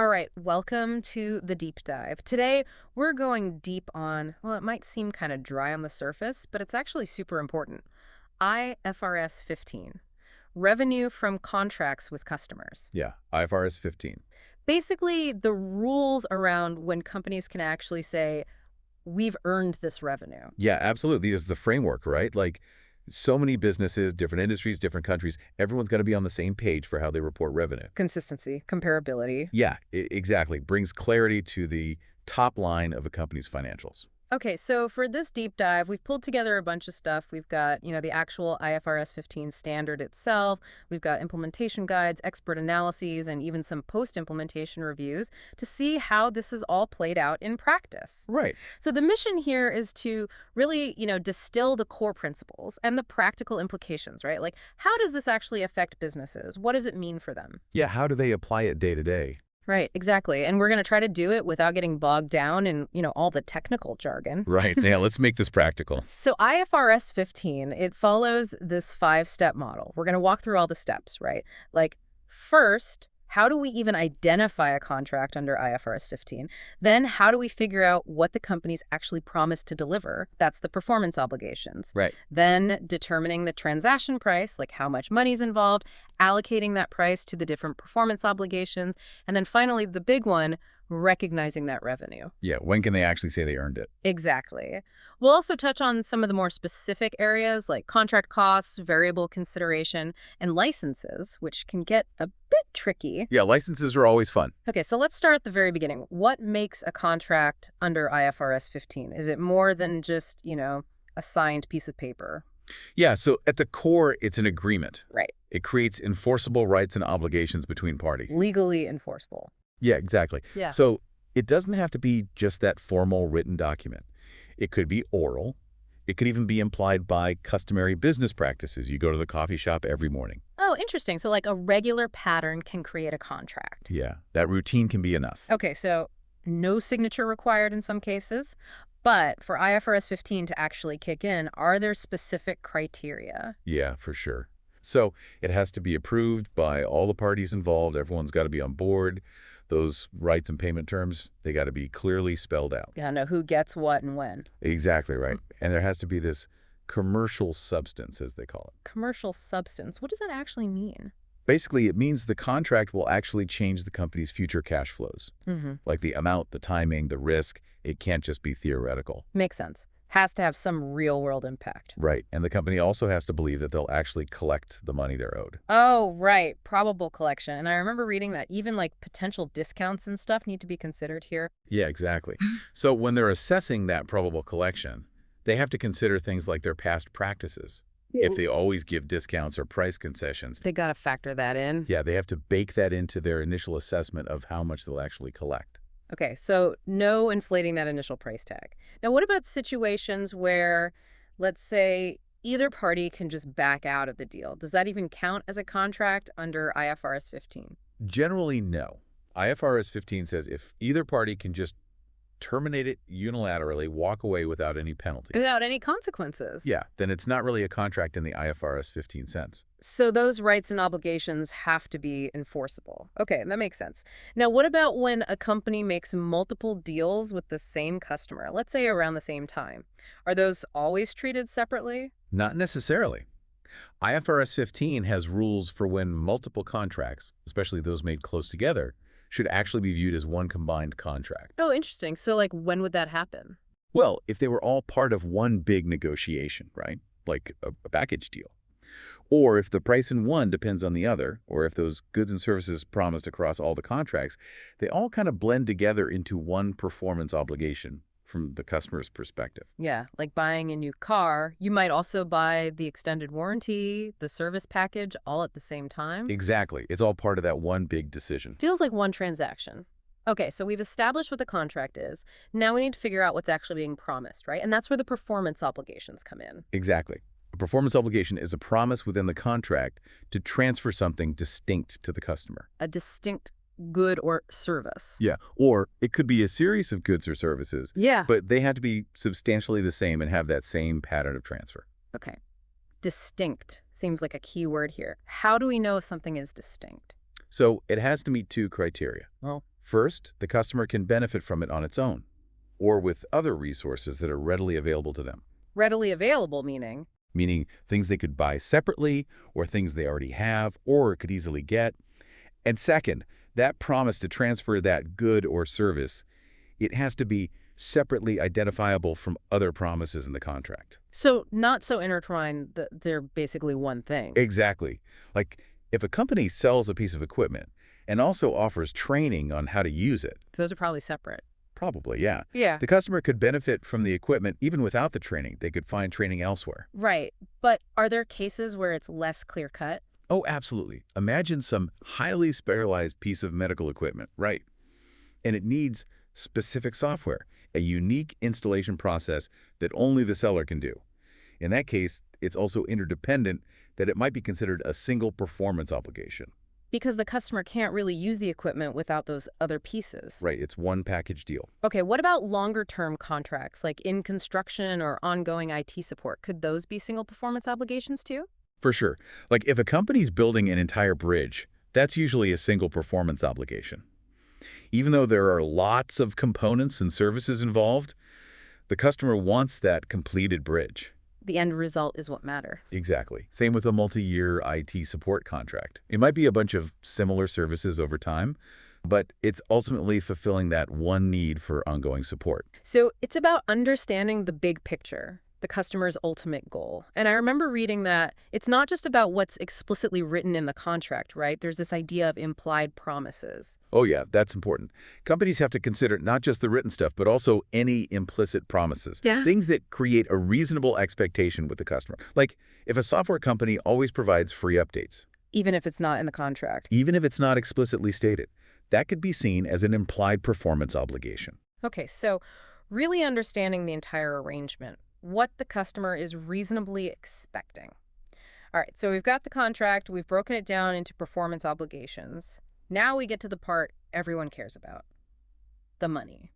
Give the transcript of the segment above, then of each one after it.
All right, welcome to the deep dive. Today, we're going deep on, well, it might seem kind of dry on the surface, but it's actually super important. IFRS 15, revenue from contracts with customers. Yeah, IFRS 15. Basically, the rules around when companies can actually say, we've earned this revenue. Yeah, absolutely. This is the framework, right? Like so many businesses, different industries, different countries, everyone's got to be on the same page for how they report revenue. Consistency, comparability. Yeah, exactly. Brings clarity to the top line of a company's financials. Okay, so for this deep dive, we've pulled together a bunch of stuff. We've got, the actual IFRS 15 standard itself. We've got implementation guides, expert analyses, and even some post-implementation reviews to see how this is all played out in practice. Right. So the mission here is to really, distill the core principles and the practical implications, right? Like, how does this actually affect businesses? What does it mean for them? Yeah, how do they apply it day to day? Right, exactly. And we're going to try to do it without getting bogged down in, all the technical jargon. Right. Yeah, let's make this practical. So IFRS 15, it follows this five-step model. We're going to walk through all the steps, right? Like, first, how do we even identify a contract under IFRS 15? Then how do we figure out what the companies actually promised to deliver? That's the performance obligations. Right. Then determining the transaction price, like how much money's involved, allocating that price to the different performance obligations, and then finally the big one, recognizing that revenue. Yeah, when can they actually say they earned it? Exactly. We'll also touch on some of the more specific areas like contract costs, variable consideration, and licenses, which can get a bit tricky. Yeah, licenses are always fun. Okay, so let's start at the very beginning. What makes a contract under IFRS 15? Is it more than just, a signed piece of paper? Yeah, so at the core, it's an agreement. Right. It creates enforceable rights and obligations between parties. Legally enforceable. Yeah, exactly. Yeah. So it doesn't have to be just that formal written document. It could be oral. It could even be implied by customary business practices. You go to the coffee shop every morning. Oh, interesting. So like a regular pattern can create a contract. Yeah, that routine can be enough. Okay, so no signature required in some cases. But for IFRS 15 to actually kick in, are there specific criteria? Yeah, for sure. So it has to be approved by all the parties involved. Everyone's got to be on board. Those rights and payment terms, they got to be clearly spelled out. Yeah, know who gets what and when. Exactly right. And there has to be this commercial substance, as they call it. Commercial substance. What does that actually mean? Basically, it means the contract will actually change the company's future cash flows. Like the amount, the timing, the risk. It can't just be theoretical. Makes sense. Has to have some real-world impact. Right. And the company also has to believe that they'll actually collect the money they're owed. Oh, right. Probable collection. And I remember reading that even like potential discounts and stuff need to be considered here. Yeah, exactly. So when they're assessing that probable collection, they have to consider things like their past practices. If they always give discounts or price concessions, They got to factor that in. yeah, they have to bake that into their initial assessment of how much they'll actually collect. Okay, so no inflating that initial price tag. Now, what about situations where, let's say, either party can just back out of the deal? Does that even count as a contract under IFRS 15? Generally, no. IFRS 15 says if either party can just terminate it unilaterally, walk away without any penalty. Without any consequences? Yeah, then it's not really a contract in the IFRS 15 sense. So those rights and obligations have to be enforceable. Okay, that makes sense. Now, what about when a company makes multiple deals with the same customer, let's say around the same time? Are those always treated separately? Not necessarily. IFRS 15 has rules for when multiple contracts, especially those made close together, should actually be viewed as one combined contract. Oh, interesting. So, like, when would that happen? Well, if they were all part of one big negotiation, right? Like a package deal. Or if the price in one depends on the other, or if those goods and services promised across all the contracts, they all kind of blend together into one performance obligation from the customer's perspective. Yeah, like buying a new car, you might also buy the extended warranty, the service package, all at the same time. Exactly. It's all part of that one big decision. Feels like one transaction. Okay, so we've established what the contract is. Now we need to figure out what's actually being promised, right? And that's where the performance obligations come in. Exactly. A performance obligation is a promise within the contract to transfer something distinct to the customer. A distinct good or service. Yeah, or it could be a series of goods or services, Yeah. but they have to be substantially the same and have that same pattern of transfer. Okay. Distinct seems like a key word here. How do we know if something is distinct? So it has to meet two criteria. Well, First, the customer can benefit from it on its own, or with other resources that are readily available to them, Readily available, meaning? meaning things they could buy separately, or things they already have, or could easily get. And second, that promise to transfer that good or service, it has to be separately identifiable from other promises in the contract. So not so intertwined that they're basically one thing. Exactly. Like, if a company sells a piece of equipment and also offers training on how to use it, Those are probably separate. probably, yeah, Yeah. the customer could benefit from the equipment even without the training. They could find training elsewhere. Right. But are there cases where it's less clear-cut? Oh, absolutely. Imagine some highly specialized piece of medical equipment, right? And it needs specific software, a unique installation process that only the seller can do. In that case, it's also interdependent that it might be considered a single performance obligation. Because the customer can't really use the equipment without those other pieces. Right, it's one package deal. Okay, what about longer-term contracts, like in construction or ongoing IT support? Could those be single performance obligations too? For sure. Like, if a company's building an entire bridge, that's usually a single performance obligation. Even though there are lots of components and services involved, the customer wants that completed bridge. The end result is what matters. Exactly. Same with a multi-year IT support contract. It might be a bunch of similar services over time, but it's ultimately fulfilling that one need for ongoing support. So it's about understanding the big picture, the customer's ultimate goal. And I remember reading that it's not just about what's explicitly written in the contract, right? There's this idea of implied promises. Oh yeah, that's important. Companies have to consider not just the written stuff, but also any implicit promises. Yeah. Things that create a reasonable expectation with the customer. Like, if a software company always provides free updates, Even if it's not in the contract. even if it's not explicitly stated, that could be seen as an implied performance obligation. Okay, so really understanding the entire arrangement, what the customer is reasonably expecting. All right, so we've got the contract, we've broken it down into performance obligations. Now we get to the part everyone cares about, the money.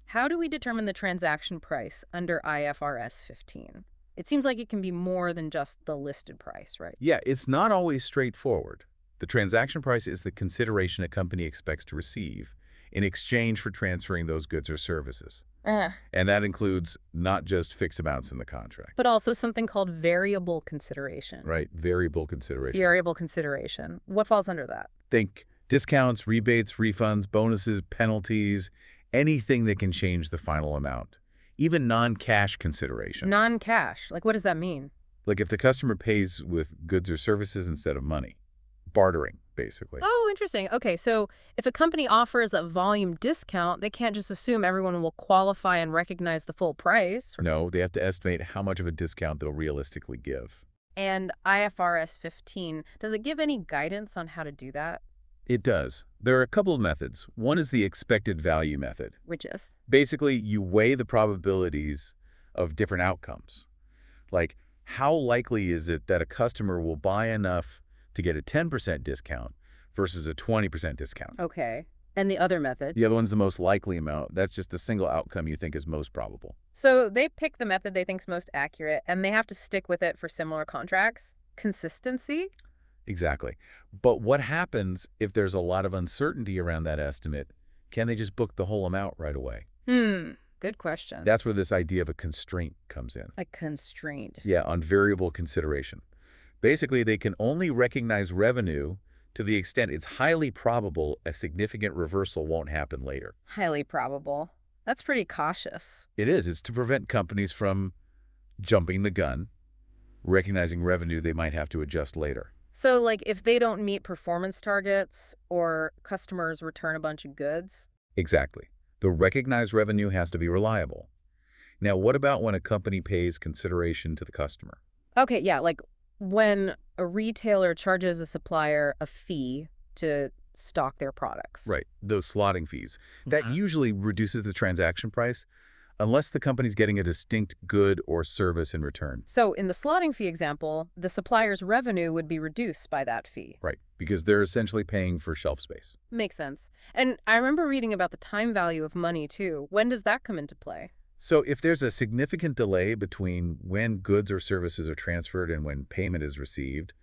How do we determine the transaction price under IFRS 15? It seems like it can be more than just the listed price, right? Yeah, it's not always straightforward. The transaction price is the consideration a company expects to receive in exchange for transferring those goods or services. And that includes not just fixed amounts in the contract. But also something called variable consideration. Right, variable consideration. Variable consideration. What falls under that? Think discounts, rebates, refunds, bonuses, penalties, anything that can change the final amount. Even non-cash consideration. Non-cash. Like, what does that mean? Like if the customer pays with goods or services instead of money. Bartering, basically. Oh, interesting. Okay, so if a company offers a volume discount, they can't just assume everyone will qualify and recognize the full price. No, they have to estimate how much of a discount they'll realistically give. And IFRS 15, does it give any guidance on how to do that? It does. There are a couple of methods. One is the expected value method. Which is? Basically, you weigh the probabilities of different outcomes. Like, how likely is it that a customer will buy enough to get a 10% discount versus a 20% discount? Okay. And the other method? The other one's the most likely amount. That's just the single outcome you think is most probable. So they pick the method they think's most accurate, and they have to stick with it for similar contracts? Consistency? Exactly. But what happens if there's a lot of uncertainty around that estimate? Can they just book the whole amount right away? Good question. That's where this idea of a constraint comes in. A constraint. Yeah, on variable consideration. Basically, they can only recognize revenue to the extent it's highly probable a significant reversal won't happen later. Highly probable. That's pretty cautious. It is. It's to prevent companies from jumping the gun, recognizing revenue they might have to adjust later. So, like, if they don't meet performance targets or customers return a bunch of goods? Exactly. The recognized revenue has to be reliable. Now, what about when a company pays consideration to the customer? Okay, yeah, like when a retailer charges a supplier a fee to stock their products. Right, those slotting fees. That usually reduces the transaction price unless the company's getting a distinct good or service in return. So in the slotting fee example, the supplier's revenue would be reduced by that fee. Right, because they're essentially paying for shelf space. Makes sense. And I remember reading about the time value of money, too. When does that come into play? So if there's a significant delay between when goods or services are transferred and when payment is received,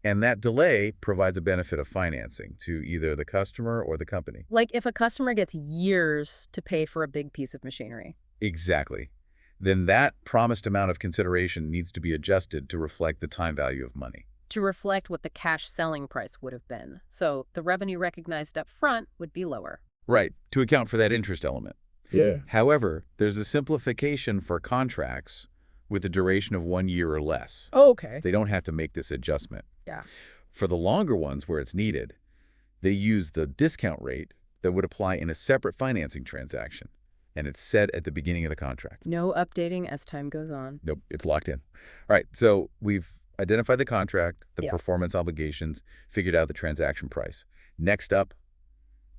And that delay provides a benefit of financing to either the customer or the company. Like if a customer gets years to pay for a big piece of machinery. Exactly. Then that promised amount of consideration needs to be adjusted to reflect the time value of money. To reflect what the cash selling price would have been. So the revenue recognized up front would be lower. Right, to account for that interest element. Yeah. However, there's a simplification for contracts with a duration of 1 year or less. Oh, okay. They don't have to make this adjustment. Yeah. For the longer ones where it's needed, they use the discount rate that would apply in a separate financing transaction, and it's set at the beginning of the contract. No updating as time goes on. Nope, it's locked in. All right, so we've identified the contract, the Yeah. performance obligations, figured out the transaction price. Next up,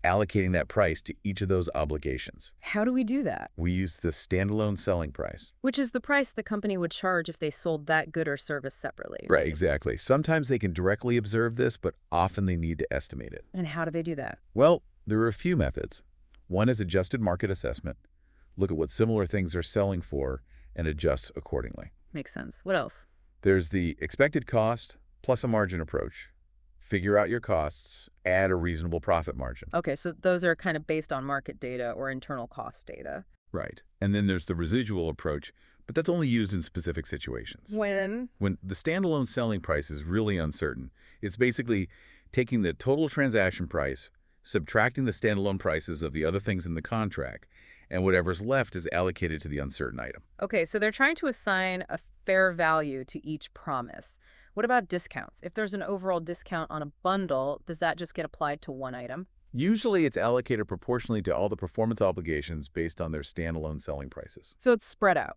allocating that price to each of those obligations. How do we do that? We use the standalone selling price. Which is the price the company would charge if they sold that good or service separately. Right, exactly. Sometimes they can directly observe this, but often they need to estimate it. And how do they do that? Well, there are a few methods. One is adjusted market assessment. Look at what similar things are selling for and adjust accordingly. Makes sense. What else? There's the expected cost plus a margin approach. Figure out your costs, add a reasonable profit margin. Okay, so those are kind of based on market data or internal cost data. Right. And then there's the residual approach, but that's only used in specific situations. When? When the standalone selling price is really uncertain, it's basically taking the total transaction price, subtracting the standalone prices of the other things in the contract, and whatever's left is allocated to the uncertain item. Okay, so they're trying to assign a fair value to each promise. What about discounts? If there's an overall discount on a bundle, does that just get applied to one item? Usually it's allocated proportionally to all the performance obligations based on their standalone selling prices. So it's spread out.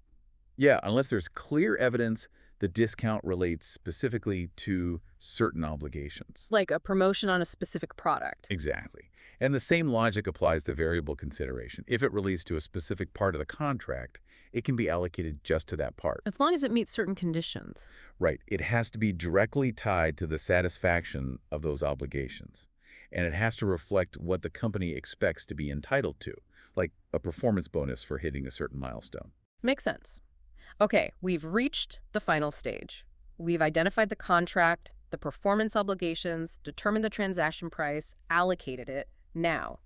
Yeah, unless there's clear evidence the discount relates specifically to certain obligations. Like a promotion on a specific product. Exactly. And the same logic applies to variable consideration. If it relates to a specific part of the contract, it can be allocated just to that part. As long as it meets certain conditions. Right. It has to be directly tied to the satisfaction of those obligations. And it has to reflect what the company expects to be entitled to, like a performance bonus for hitting a certain milestone. Makes sense. Okay, we've reached the final stage. We've identified the contract, the performance obligations, determined the transaction price, allocated it. Now,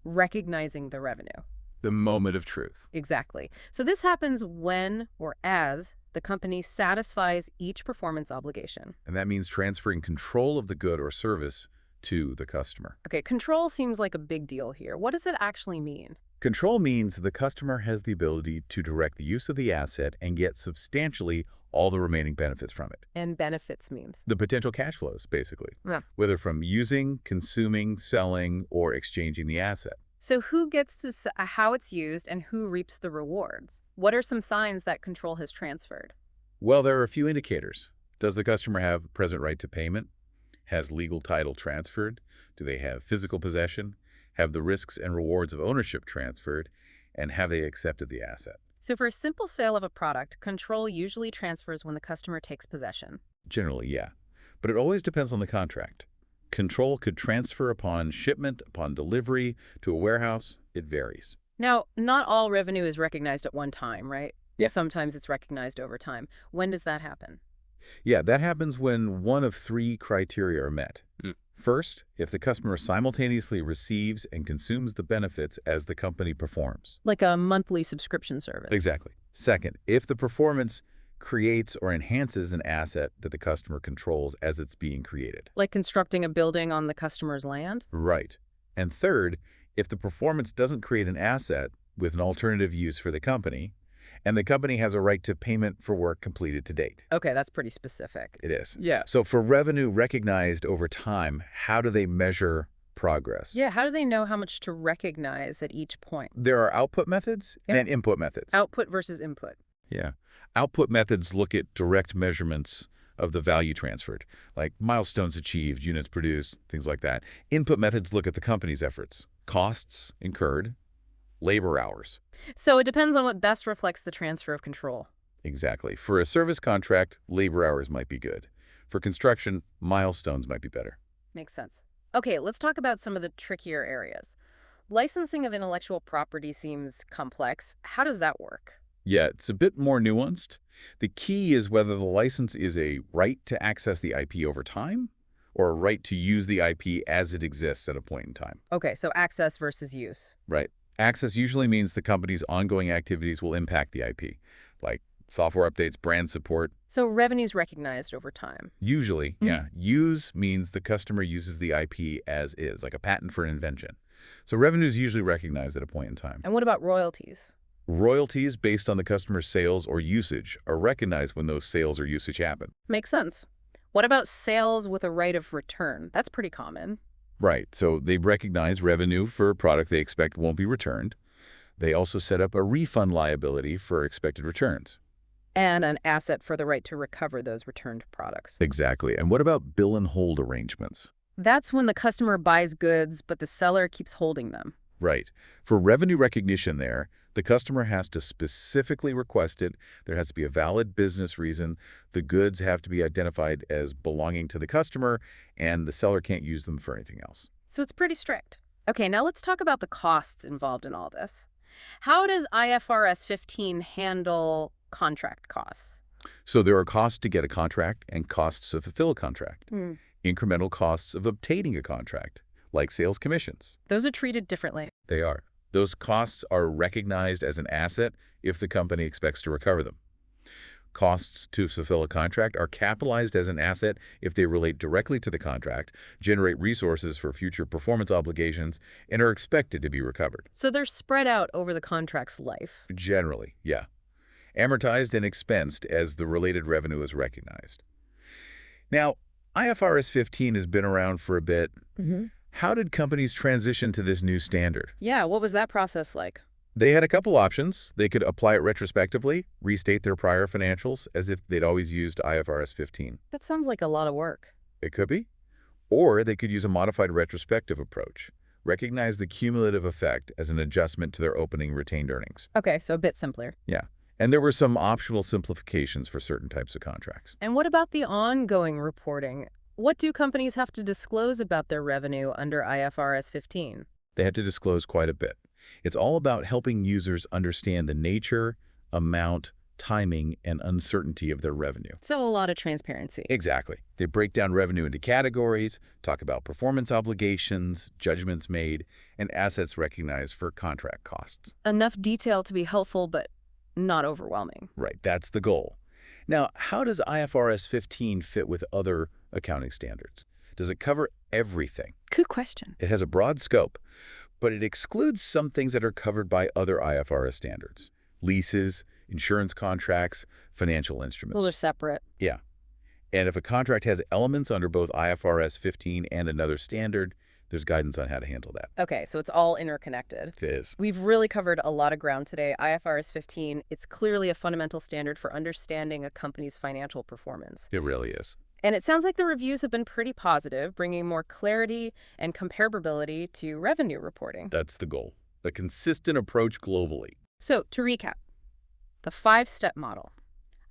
recognizing the revenue. The moment of truth. Exactly. So this happens when or as the company satisfies each performance obligation. And that means transferring control of the good or service to the customer. Okay, control seems like a big deal here. What does it actually mean? Control means the customer has the ability to direct the use of the asset and get substantially all the remaining benefits from it. And benefits means? The potential cash flows, basically. Yeah. Whether from using, consuming, selling, or exchanging the asset. So who gets to how it's used and who reaps the rewards? What are some signs that control has transferred? Well, there are a few indicators. Does the customer have present right to payment? Has legal title transferred? Do they have physical possession? Have the risks and rewards of ownership transferred? And have they accepted the asset? So for a simple sale of a product, control usually transfers when the customer takes possession. Generally, yeah. But it always depends on the contract. Control could transfer upon shipment, upon delivery, to a warehouse. It varies. Now, not all revenue is recognized at one time, right? Yeah. Sometimes it's recognized over time. When does that happen? Yeah, that happens when one of three criteria are met. First, if the customer simultaneously receives and consumes the benefits as the company performs. Like a monthly subscription service. Exactly. Second, if the performance creates or enhances an asset that the customer controls as it's being created. Like constructing a building on the customer's land? Right. And third, if the performance doesn't create an asset with an alternative use for the company, and the company has a right to payment for work completed to date. Okay, that's pretty specific. It is. Yeah. So for revenue recognized over time, how do they measure progress? Yeah, how do they know how much to recognize at each point? There are output methods and input methods. Output versus input. Yeah. Output methods look at direct measurements of the value transferred, like milestones achieved, units produced, things like that. Input methods look at the company's efforts, costs incurred, labor hours. So it depends on what best reflects the transfer of control. Exactly. For a service contract, labor hours might be good. For construction, milestones might be better. Makes sense. Okay, let's talk about some of the trickier areas. Licensing of intellectual property seems complex. How does that work? Yeah, it's a bit more nuanced. The key is whether the license is a right to access the IP over time or a right to use the IP as it exists at a point in time. Okay, so access versus use. Right. Access usually means the company's ongoing activities will impact the IP, like software updates, brand support. So revenue's recognized over time. Usually, yeah. Use means the customer uses the IP as is, like a patent for an invention. So revenue is usually recognized at a point in time. And what about royalties? Royalties based on the customer's sales or usage are recognized when those sales or usage happen. Makes sense. What about sales with a right of return? That's pretty common. Right. So they recognize revenue for a product they expect won't be returned. They also set up a refund liability for expected returns. And an asset for the right to recover those returned products. Exactly. And what about bill and hold arrangements? That's when the customer buys goods, but the seller keeps holding them. Right. For revenue recognition there, the customer has to specifically request it. There has to be a valid business reason. The goods have to be identified as belonging to the customer, and the seller can't use them for anything else. So it's pretty strict. Okay, now let's talk about the costs involved in all this. How does IFRS 15 handle contract costs? So there are costs to get a contract and costs to fulfill a contract. Incremental costs of obtaining a contract, like sales commissions. Those are treated differently. They are. Those costs are recognized as an asset if the company expects to recover them. Costs to fulfill a contract are capitalized as an asset if they relate directly to the contract, generate resources for future performance obligations, and are expected to be recovered. So they're spread out over the contract's life. Generally, yeah. Amortized and expensed as the related revenue is recognized. Now, IFRS 15 has been around for a bit. How did companies transition to this new standard? Yeah, what was that process like? They had a couple options. They could apply it retrospectively, restate their prior financials as if they'd always used IFRS 15. That sounds like a lot of work. It could be. Or they could use a modified retrospective approach, recognize the cumulative effect as an adjustment to their opening retained earnings. Okay, so a bit simpler. Yeah. And there were some optional simplifications for certain types of contracts. And what about the ongoing reporting? What do companies have to disclose about their revenue under IFRS 15? They had to disclose quite a bit. It's all about helping users understand the nature, amount, timing, and uncertainty of their revenue. So a lot of transparency. Exactly. They break down revenue into categories, talk about performance obligations, judgments made, and assets recognized for contract costs. Enough detail to be helpful, but not overwhelming. Right, that's the goal. Now, how does IFRS 15 fit with other accounting standards? Does it cover everything? Good question. It has a broad scope, but it excludes some things that are covered by other IFRS standards. Leases, insurance contracts, financial instruments. Those are separate. Yeah. And if a contract has elements under both IFRS 15 and another standard, there's guidance on how to handle that. Okay, so it's all interconnected. It is. We've really covered a lot of ground today. IFRS 15, it's clearly a fundamental standard for understanding a company's financial performance. It really is. And it sounds like the reviews have been pretty positive, bringing more clarity and comparability to revenue reporting. That's the goal. A consistent approach globally. So, to recap, the 5-step model.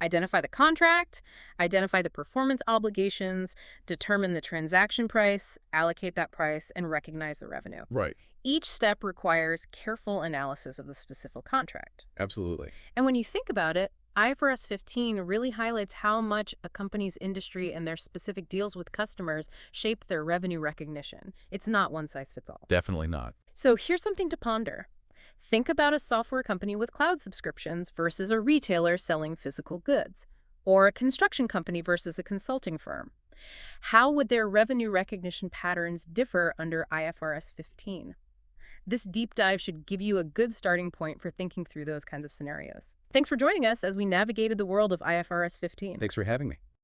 Identify the contract, identify the performance obligations, determine the transaction price, allocate that price, and recognize the revenue. Right. Each step requires careful analysis of the specific contract. Absolutely. And when you think about it, IFRS 15 really highlights how much a company's industry and their specific deals with customers shape their revenue recognition. It's not one size fits all. Definitely not. So here's something to ponder. Think about a software company with cloud subscriptions versus a retailer selling physical goods, or a construction company versus a consulting firm. How would their revenue recognition patterns differ under IFRS 15? This deep dive should give you a good starting point for thinking through those kinds of scenarios. Thanks for joining us as we navigated the world of IFRS 15. Thanks for having me.